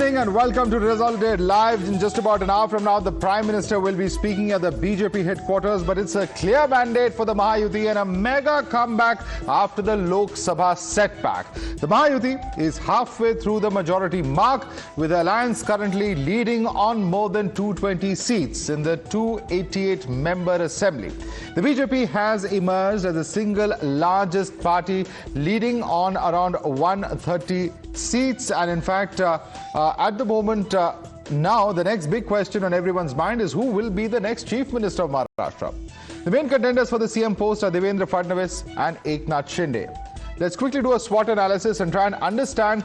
evening and welcome to Result Day Live. In just about an hour from now, the Prime Minister will be speaking at the BJP headquarters, but it's a clear mandate for the Mahayuti and a mega comeback after the Lok Sabha setback. The Mahayuti is halfway through the majority mark, with the alliance currently leading on more than 220 seats in the 288-member assembly. The BJP has emerged as the single largest party, leading on around 130 seats, and in fact at the moment now the next big question on everyone's mind is who will be the next Chief Minister of Maharashtra. The main contenders for the CM post are Devendra Fadnavis and Eknath Shinde. Let's quickly do a SWOT analysis and try and understand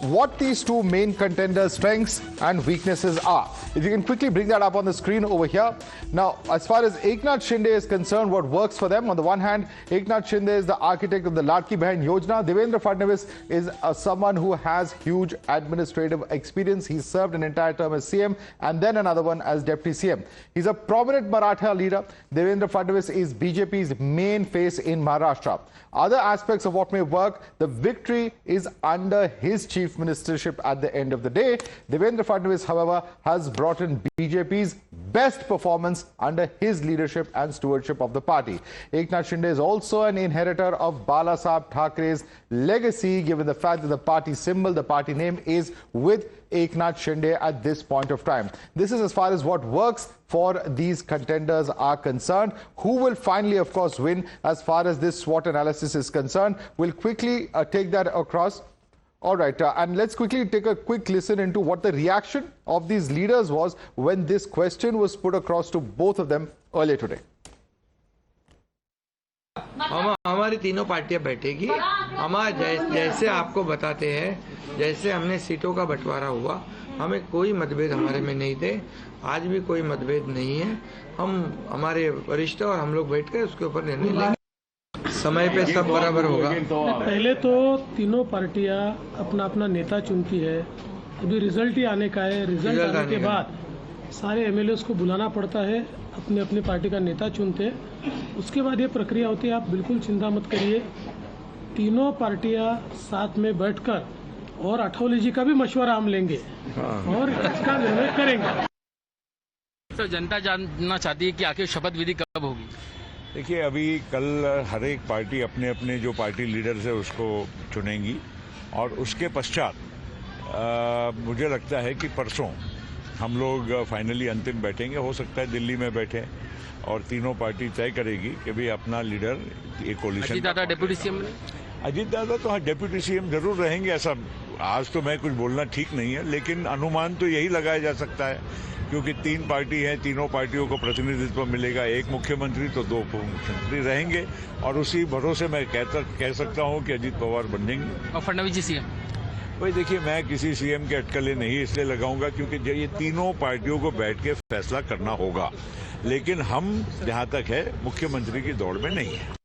what these two main contenders' strengths and weaknesses are. If you can quickly bring that up on the screen over here. Now, as far as Eknath Shinde is concerned, what works for them? On the one hand, Eknath Shinde is the architect of the Ladki Bahin Yojana. Devendra Fadnavis is someone who has huge administrative experience. He served an entire term as CM and then another one as Deputy CM. He's a prominent Maratha leader. Devendra Fadnavis is BJP's main face in Maharashtra. Other aspects of what may work, the victory is under his chief ministership at the end of the day. Devendra Fadnavis, however, has brought in BJP's best performance under his leadership and stewardship of the party. Eknath Shinde is also an inheritor of Bala Saheb Thackeray's legacy, given the fact that the party symbol, the party name, is with Eknath Shinde at this point of time. This is as far as what works for these contenders are concerned. Who will finally, of course, win as far as this SWOT analysis is concerned? We'll quickly take that across. All right, and let's quickly take a quick listen into what the reaction of these leaders was when this question was put across to both of them earlier today. हमारी तीनों पार्टियां बैठेगी। हमारे जैसे आपको बताते हैं, जैसे हमने सीटों का बंटवारा हुआ, हमें कोई मतभेद हमारे में नहीं थे, आज भी कोई मतभेद नहीं है। हम हमारे वरिष्ठ और हम लोग बैठकर उसके ऊपर निर्णय लेंगे। समय पे सब बराबर होगा। पहले तो तीनों पार्टियां अपना अपना नेता चुनती है, अभी रिजल्ट ही आने का है। रिजल्ट आने के बाद सारे एमएलएस को बुलाना पड़ता है, अपने अपनी पार्टी का नेता चुनते हैं, उसके बाद ये प्रक्रिया होती है। आप बिल्कुल चिंता मत करिए, तीनों पार्टियां साथ में बैठकर और अठौली जी का भी मशवरा हम लेंगे और इसका निर्णय करेंगे। तो जनता जानना चाहती है कि आखिर शपथ विधि कब होगी? देखिए, अभी कल हर एक पार्टी अपने अपने जो पार्टी लीडर्स है उसको चुनेंगी और उसके पश्चात मुझे लगता है कि परसों हम लोग फाइनली अंतिम बैठेंगे। हो सकता है दिल्ली में बैठे और तीनों पार्टी तय करेगी कि भी अपना लीडर ये कोलिशन। अजीत दादा डिप्टी सीएम, अजीत दादा तो हाँ डिप्टी सीएम जरूर रहेंगे। ऐसा आज तो मैं कुछ बोलना ठीक नहीं है, लेकिन अनुमान तो यही लगाया जा सकता है, क्योंकि तीन पार्टी है, तीनों पार्टियों को प्रतिनिधित्व मिलेगा। एक मुख्यमंत्री तो दो उप मुख्यमंत्री रहेंगे और उसी भरोसे मैं कह सकता हूं कि अजीत पवार बन जाएंगे। और फडणवीस जी सीएम? भाई देखिए, मैं किसी सीएम के अटकलें नहीं इसलिए लगाऊंगा क्योंकि ये तीनों पार्टियों को बैठ के फैसला करना होगा, लेकिन हम जहां तक है मुख्यमंत्री की दौड़ में नहीं है।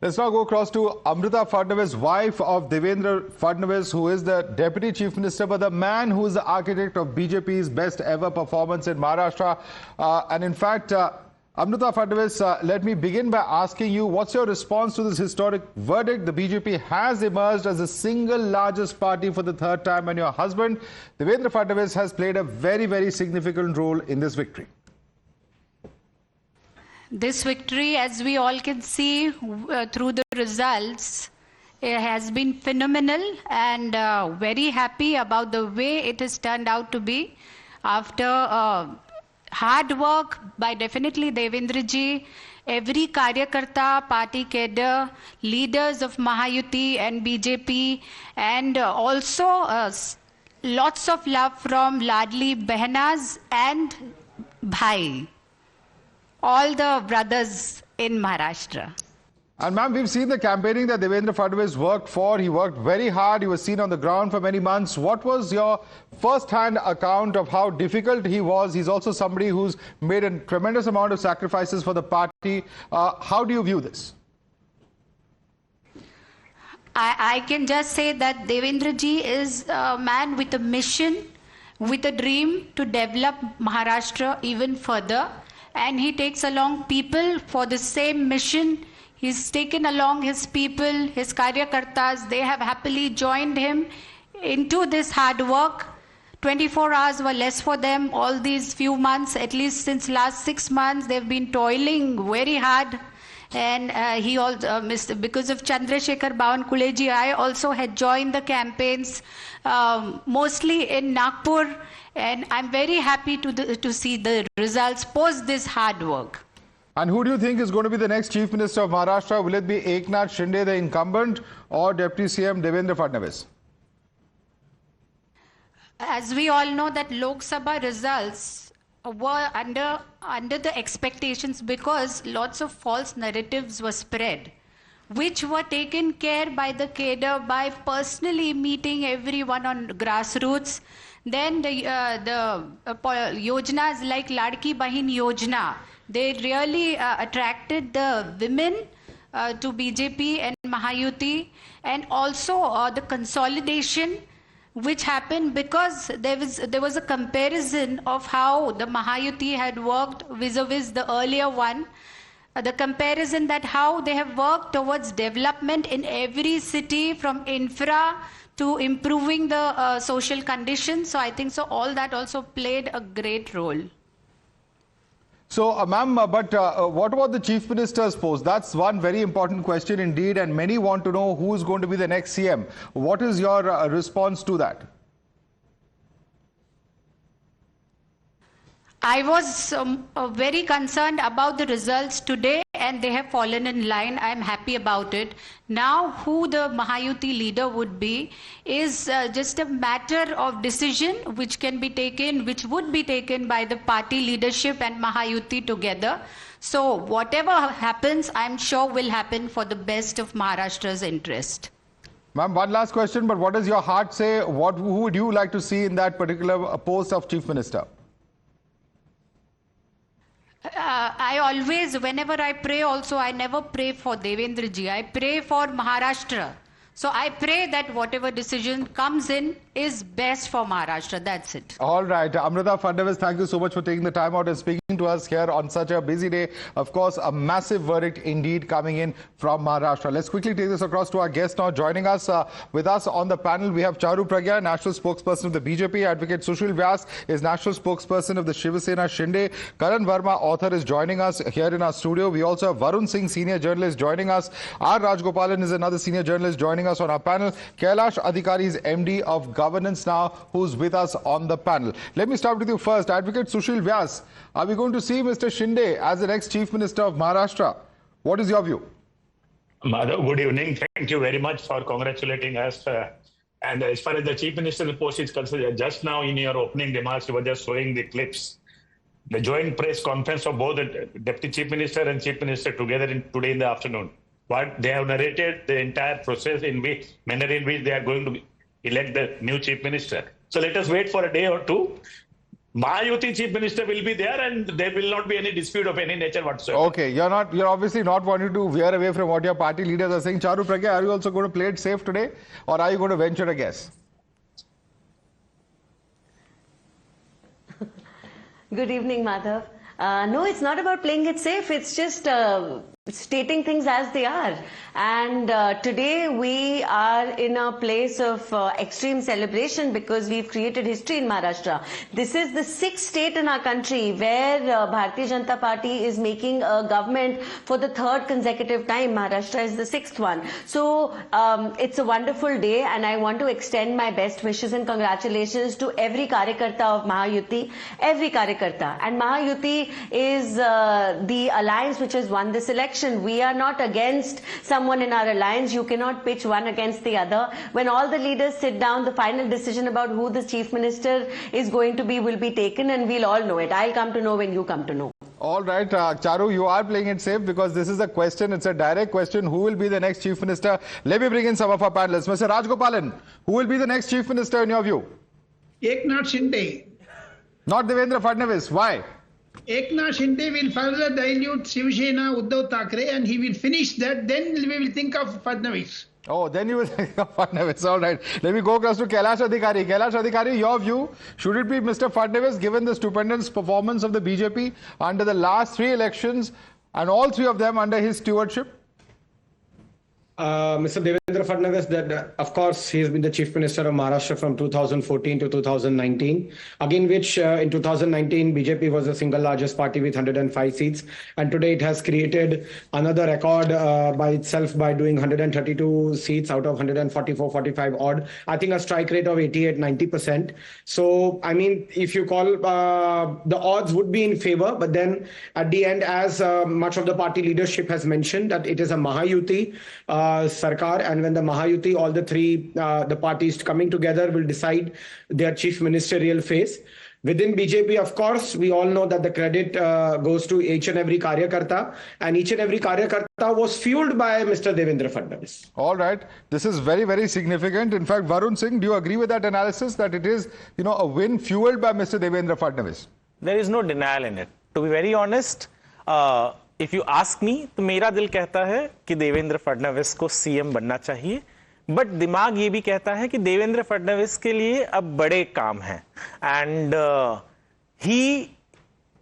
Let's now go across to Amruta Fadnavis, wife of Devendra Fadnavis, who is the Deputy Chief Minister, but the man who is the architect of BJP's best ever performance in Maharashtra. And in fact, Amruta Fadnavis, let me begin by asking you, what's your response to this historic verdict? The BJP has emerged as the single largest party for the third time, and your husband, Devendra Fadnavis, has played a very, very significant role in this victory. This victory, as we all can see through the results, it has been phenomenal, and very happy about the way it has turned out to be. After hard work by definitely Devendra ji, every Karyakarta, party cadre, leaders of Mahayuti and BJP, and also lots of love from Ladli Behnas and Bhai, all the brothers in Maharashtra. And ma'am, we've seen the campaigning that Devendra Fadnavis worked for. He worked very hard. He was seen on the ground for many months. What was your first-hand account of how difficult he was? He's also somebody who's made a tremendous amount of sacrifices for the party. How do you view this? I can just say that Devendra ji is a man with a mission, with a dream to develop Maharashtra even further. And he takes along people for the same mission. He's taken along his people, his Karyakartas. They have happily joined him into this hard work 24 hours were less for them all these few months. At least since last 6 months, they've been toiling very hard. And he also, because of Chandrasekhar Bawankuleji, I also had joined the campaigns, mostly in Nagpur. And I'm very happy to see the results post this hard work. And who do you think is going to be the next Chief Minister of Maharashtra? Will it be Eknath Shinde, the incumbent, or Deputy CM Devendra Fadnavis? As we all know that Lok Sabha results were under the expectations because lots of false narratives were spread, which were taken care by the cadre by personally meeting everyone on grassroots. Then the yojanas like Ladki Bahin Yojana, they really attracted the women to BJP and Mahayuti, and also the consolidation which happened because there was a comparison of how the Mahayuti had worked vis-a-vis the earlier one. The comparison that how they have worked towards development in every city, from infra to improving the social conditions. So I think so all that also played a great role. So, ma'am, but what about the Chief Minister's post? That's one very important question indeed, and many want to know who is going to be the next CM. What is your response to that? I was very concerned about the results today, and they have fallen in line. I'm happy about it. Now, who the Mahayuti leader would be is just a matter of decision which can be taken, which would be taken by the party leadership and Mahayuti together. So whatever happens, I'm sure will happen for the best of Maharashtra's interest. Ma'am, one last question, but what does your heart say? Who would you like to see in that particular post of Chief Minister? I always, whenever I pray also, I never pray for Devendra ji. I pray for Maharashtra. So I pray that whatever decision comes in is best for Maharashtra. That's it. All right. Amruta Fadnavis, thank you so much for taking the time out and speaking to us here on such a busy day. Of course, a massive verdict indeed coming in from Maharashtra. Let's quickly take this across to our guest now. Joining us with us on the panel, we have Charu Pragya, National Spokesperson of the BJP. Advocate Sushil Vyas is National Spokesperson of the Shiv Sena Shinde. Karan Verma, author, is joining us here in our studio. We also have Varun Singh, Senior Journalist, joining us. R. Rajgopalan is another Senior Journalist joining us on our panel. Kailash Adhikari is MD of Governance Now, who's with us on the panel. Let me start with you first. Advocate Sushil Vyas, are we going to see Mr. Shinde as the next Chief Minister of Maharashtra? What is your view? Madhav, good evening. Thank you very much for congratulating us. And as far as the Chief Minister's post is concerned, just now in your opening remarks, you were just showing the clips. The joint press conference of both the Deputy Chief Minister and Chief Minister together today in the afternoon. But they have narrated the entire process manner in which they are going to elect the new Chief Minister. So let us wait for a day or two. Mahayuti Chief Minister will be there, and there will not be any dispute of any nature whatsoever. Okay, you're obviously not wanting to veer away from what your party leaders are saying. Charu Pragya, are you also going to play it safe today, or are you going to venture a guess? Good evening, Madhav. No, it's not about playing it safe. It's just stating things as they are. And today we are in a place of extreme celebration because we've created history in Maharashtra. This is the 6th state in our country where Bharatiya Janata Party is making a government for the 3rd consecutive time. Maharashtra is the 6th one. So it's a wonderful day, and I want to extend my best wishes and congratulations to every Karyakarta of Mahayuti, every Karyakarta. And Mahayuti is the alliance which has won this election. We are not against someone in our alliance. You cannot pitch one against the other. When all the leaders sit down, the final decision about who the Chief Minister is going to be will be taken, and we'll all know it. I'll come to know when you come to know. All right, Charu, you are playing it safe because this is a question. It's a direct question. Who will be the next Chief Minister? Let me bring in some of our panelists. Mr. Rajgopalan, who will be the next Chief Minister in your view? Eknath Shinde. Not Devendra Fadnavis. Why? Eknath Shinde will further dilute Shiv Sena, Uddhav Thackeray, and he will finish that. Then we will think of Fadnavis. Oh, then you will think of Fadnavis. All right. Let me go across to Kailash Adhikari. Kailash Adhikari, your view, should it be Mr. Fadnavis given the stupendous performance of the BJP under the last 3 elections and all 3 of them under his stewardship? Mr. Devendra Fadnavis, that of course he has been the Chief Minister of Maharashtra from 2014 to 2019, again which in 2019 BJP was the single largest party with 105 seats, and today it has created another record by itself by doing 132 seats out of 144-45 odd. I think a strike rate of 88-90%. So I mean, if you call the odds would be in favor, but then at the end, as much of the party leadership has mentioned, that it is a Mahayuti Sarkar, and when the Mahayuti, all the three the parties coming together will decide their chief ministerial phase. Within BJP, of course, we all know that the credit goes to each and every Karyakarta, and each and every Karyakarta was fueled by Mr. Devendra Fadnavis. All right. This is very, very significant. In fact, Varun Singh, do you agree with that analysis that it is, a win fueled by Mr. Devendra Fadnavis? There is no denial in it. To be very honest, if you ask me, तो मेरा दिल कहता है कि देवेंद्र फडणवीस को CM बनना चाहिए, but दिमाग ये भी कहता है कि देवेंद्र फडणवीस के लिए अब बड़े काम हैं, and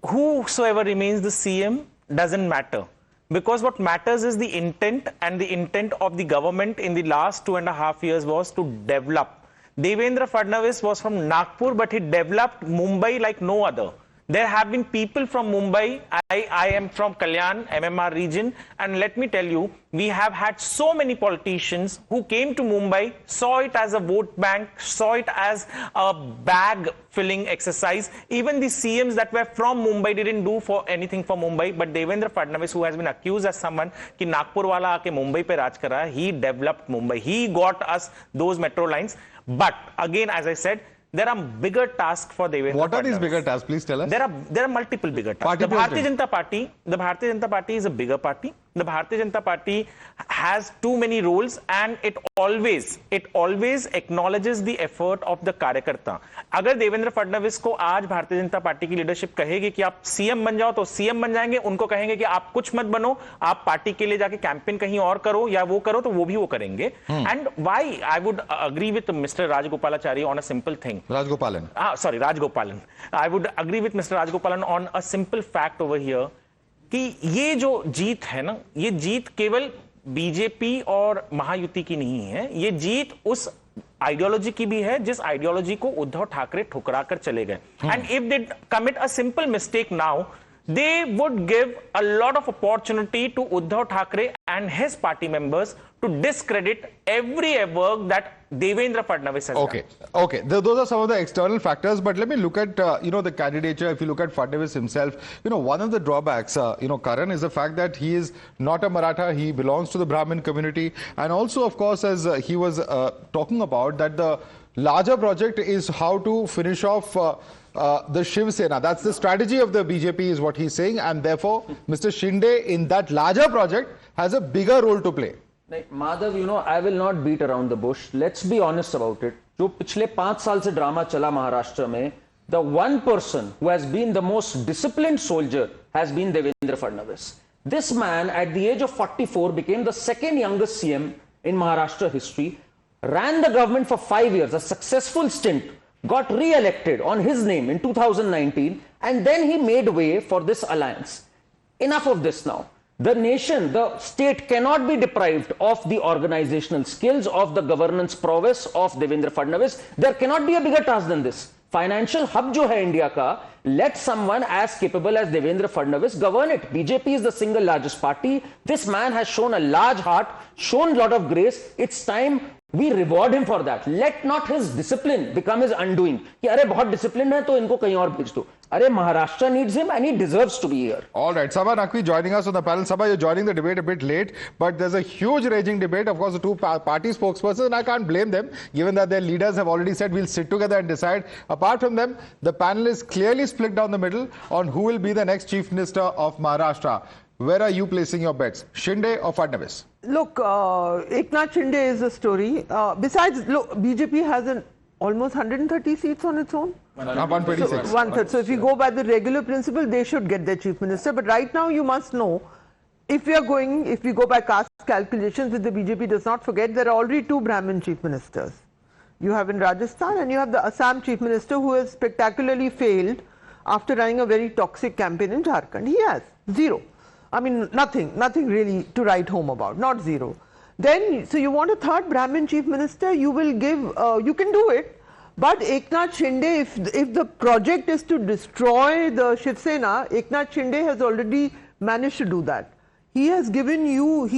whosoever remains the CM doesn't matter, because what matters is the intent, and the intent of the government in the last 2.5 years was to develop. Devendra Fadnavis was from Nagpur, but he developed Mumbai like no other. There have been people from Mumbai. I am from Kalyan, MMR region, and let me tell you, we have had so many politicians who came to Mumbai, saw it as a vote bank, saw it as a bag-filling exercise. Even the CMs that were from Mumbai didn't do for anything for Mumbai, but Devendra Fadnavis, who has been accused as someone कि नागपुर वाला आके मुंबई पे राज कर रहा है, he developed Mumbai. He got us those metro lines. But again, as I said, there are bigger tasks for Devendra. What are these bigger tasks? Please tell us. There are multiple bigger tasks. The Bharatiya Janata Party is a bigger party. The Bharatiya Janata Party has too many roles, and it always acknowledges the effort of the Karyakarta. अगर देवेंद्र फडणवीस को आज Bharatiya Janata party की leadership कहेगी कि आप CM बन जाओ तो सीएम बन जाएंगे, उनको कहेंगे कि आप कुछ मत बनो, आप पार्टी के लिए जाके कैंपेन कहीं और करो या वो करो, तो वो भी वो करेंगे. And why I would agree with Mr. Rajagopalachari on a simple thing. Rajgopalan. Rajgopalan. I would agree with Mr. Rajgopalan on a simple fact over here कि ये जो जीत है ना, ये जीत केवल बीजेपी और महायुति की नहीं है, ये जीत उस आइडियोलॉजी की भी है जिस आइडियोलॉजी को उद्धव ठाकरे ठुकरा कर चले गए. And if they commit a simple mistake now, they would give a lot of opportunity to Uddhav Thackeray and his party members to discredit every work that Devendra Fadnavis has done. Okay. Those are some of the external factors, but let me look at, the candidature. If you look at Fadnavis himself, one of the drawbacks, Karan, is the fact that he is not a Maratha. He belongs to the Brahmin community. And also, of course, as he was talking about, that the larger project is how to finish off the Shiv Sena. That's the strategy of the BJP, is what he's saying, and therefore Mr. Shinde in that larger project has a bigger role to play. Madhav, I will not beat around the bush. Let's be honest about it. जो पिछले 5 साल से drama चला महाराष्ट्र में, the one person who has been the most disciplined soldier has been Devendra Fadnavis. This man at the age of 44 became the second youngest CM in Maharashtra history, ran the government for 5 years, a successful stint, got re-elected on his name in 2019, and then he made way for this alliance. Enough of this now. The nation, the state cannot be deprived of the organizational skills, of the governance prowess of Devendra Fadnavis. There cannot be a bigger task than this. Financial hub jo hai India ka, let someone as capable as Devendra Fadnavis govern it. BJP is the single largest party. This man has shown a large heart, shown a lot of grace. It's time we reward him for that. Let not his discipline become his undoing. कि अरे बहुत disciplined है तो इनको कहीं और भेज दो. अरे Maharashtra needs him and he deserves to be here. All right, Sabha Naqvi joining us on the panel. Sabha, you're joining the debate a bit late, but there's a huge raging debate. Of course, the two party spokespersons, and I can't blame them, given that their leaders have already said we'll sit together and decide. Apart from them, the panel is clearly split down the middle on who will be the next Chief Minister of Maharashtra. Where are you placing your bets, Shinde or Fadnavis? Look, Eknath Shinde is a story. Besides, look, BJP has almost 130 seats on its own. 126. So, 1/3. So if you go by the regular principle, they should get their chief minister. But right now, you must know, if we go by caste calculations, with the BJP does not forget, there are already 2 Brahmin chief ministers. You have in Rajasthan, and you have the Assam chief minister, who has spectacularly failed after running a very toxic campaign in Jharkhand. He has 0. I mean, nothing really to write home about, not 0. Then, so you want a third Brahmin chief minister, you will give, you can do it. But Eknath Shinde, if the project is to destroy the Shiv Sena, Eknath Shinde has already managed to do that. He has given you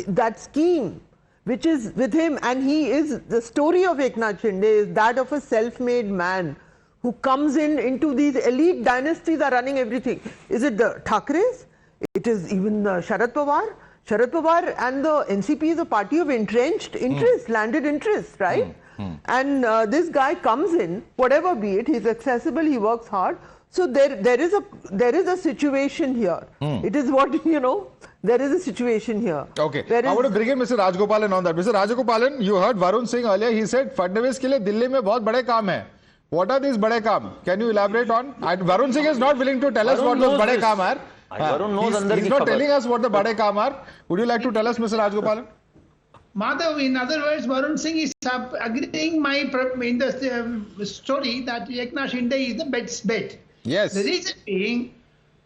that scheme, which is with him, and he is, the story of Eknath Shinde is that of a self-made man who comes into these elite dynasties are running everything. Is it the Thakres? It is even Sharad Pawar. Sharad Pawar and the NCP is a party of entrenched interest, landed interest, right? And this guy comes in, whatever be it, he's accessible, he works hard. So there is a situation here. It is what, you know, there is a situation here. Okay, I want to bring in Mr. Rajgopalan on that. Mr. Rajgopalan, you heard Varun Singh earlier, he said Fadnavis ke liye Delhi mein bahut bade kaam hai. What are these bade kaam? Can you elaborate on? Varun Singh is not willing to tell us what those bade kaam are. He's not telling us what the bade kaam are. Would you like to tell us, Mr. Rajgopalan? Madhav, in other words, Varun Singh is agreeing in the story that Eknath Shinde is the best bet. Yes. The reason being,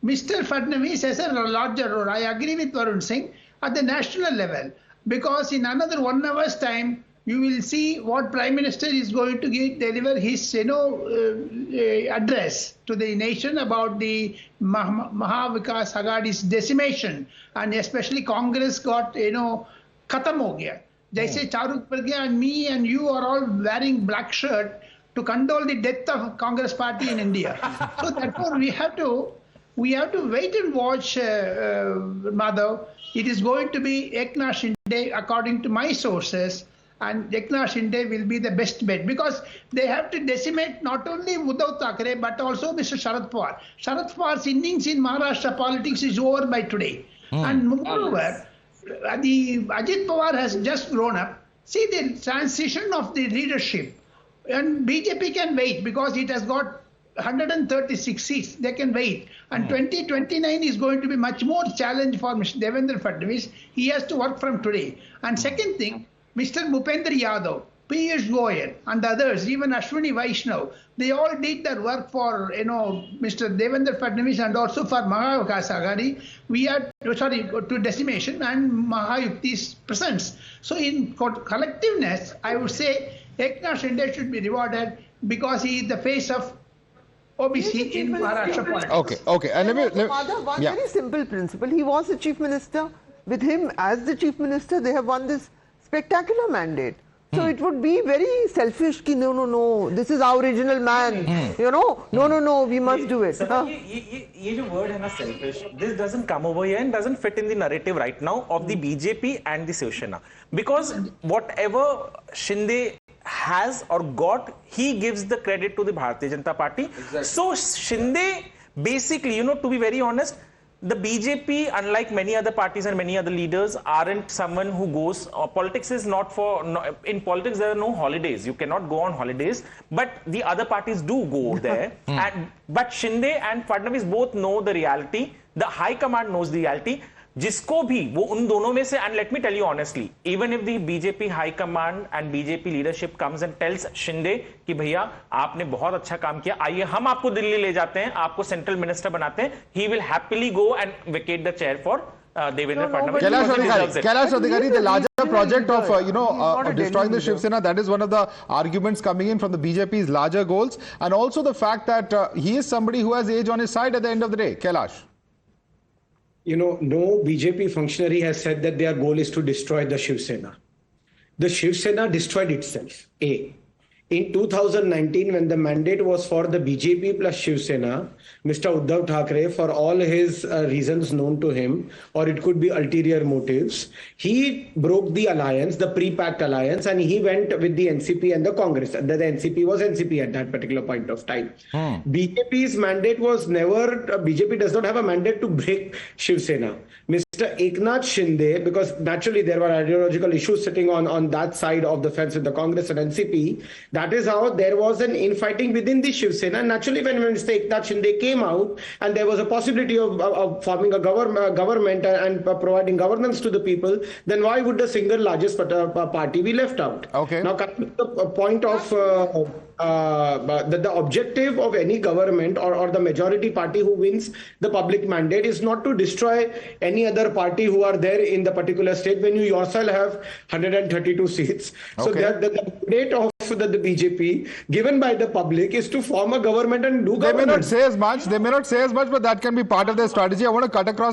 Mr. Fadnavis has a larger role. I agree with Varun Singh at the national level, because in another 1 hour's time, you will see what Prime Minister is going to deliver his, address to the nation about the Mahavikas Aghadi's decimation, and especially Congress got, khatam ho gaya. Jaise Charuk Pragya and me and you are all wearing black shirt to condole the death of Congress party in India. So therefore we have to wait and watch, Madhav. It is going to be Eknath Shinde, according to my sources, and Eknath Shinde will be the best bet, because they have to decimate not only Uddhav Thackeray but also Mr. Sharad Pawar. Sharad Pawar's innings in Maharashtra politics is over by today. And moreover, Ajit Pawar has just grown up. See the transition of the leadership. And BJP can wait because it has got 136 seats. They can wait. And 2029 is going to be much more challenge for Mr. Devendra Fadnavis. He has to work from today. And second thing, Mr. Bhupendra Yadav, Piyush Goyal and others, even Ashwini Vaishnav, they all did their work for, Mr. Devendra Fadnavis and also for Mahavikas Aghadi. We are, to decimation and Mahayukti's presence. So in collectiveness, I would say Eknath Shinde should be rewarded because he is the face of OBC in Maharashtra politics. Okay. And let me one very simple principle. He was the chief minister. With him as the chief minister, they have won this spectacular mandate. So it would be very selfish ki no, this is our original man, no, we must do it. This word hai na, selfish, this doesn't come over here and doesn't fit in the narrative right now of the BJP and the Shiv Sena. Because whatever Shinde has or got, he gives the credit to the Bharatiya Janata Party. Exactly. So Shinde, basically, to be very honest, the BJP, unlike many other parties and many other leaders, aren't someone who goes, politics is not for, in politics there are no holidays, you cannot go on holidays, but the other parties do go there. But Shinde and Fadnavis both know the reality, the high command knows the reality, जिसको भी वो उन दोनों में से, and let me tell you honestly, even if the BJP high command and BJP leadership comes and tells Shinde कि भैया आपने बहुत अच्छा काम किया, आइए हम आपको दिल्ली ले जाते हैं, आपको सेंट्रल मिनिस्टर बनाते हैं, he will happily go and vacate the chair for Devendra Fadnavis. Kailash Adhikari, the larger project of destroying the Shiv Sena, that is one of the arguments coming in from the BJP's larger goals, and also the fact that he is somebody who has age on his side at the end of the day. Kailash. No BJP functionary has said that their goal is to destroy the Shiv Sena. The Shiv Sena destroyed itself. In 2019, when the mandate was for the BJP plus Shiv Sena, Mr. Uddhav Thackeray, for all his reasons known to him, or it could be ulterior motives, he broke the alliance, the pre-packed alliance, and he went with the NCP and the Congress. The NCP was NCP at that particular point of time. BJP's mandate was never, BJP does not have a mandate to break Shiv Sena. Mr. Eknath Shinde, because naturally there were ideological issues sitting on that side of the fence with the Congress and NCP, that is how there was an infighting within the Shiv Sena. Naturally, when Mr. Eknath Shinde came out and there was a possibility of forming a government and providing governance to the people, then why would the single largest party be left out? Okay. Now, coming to the point of that the objective of any government or the majority party who wins the public mandate is not to destroy any other party who are there in the particular state when you yourself have 132 seats. So that the mandate of the BJP given by the public is to form a government and do government. They may not say as much, but that can be part of their strategy. I want to cut across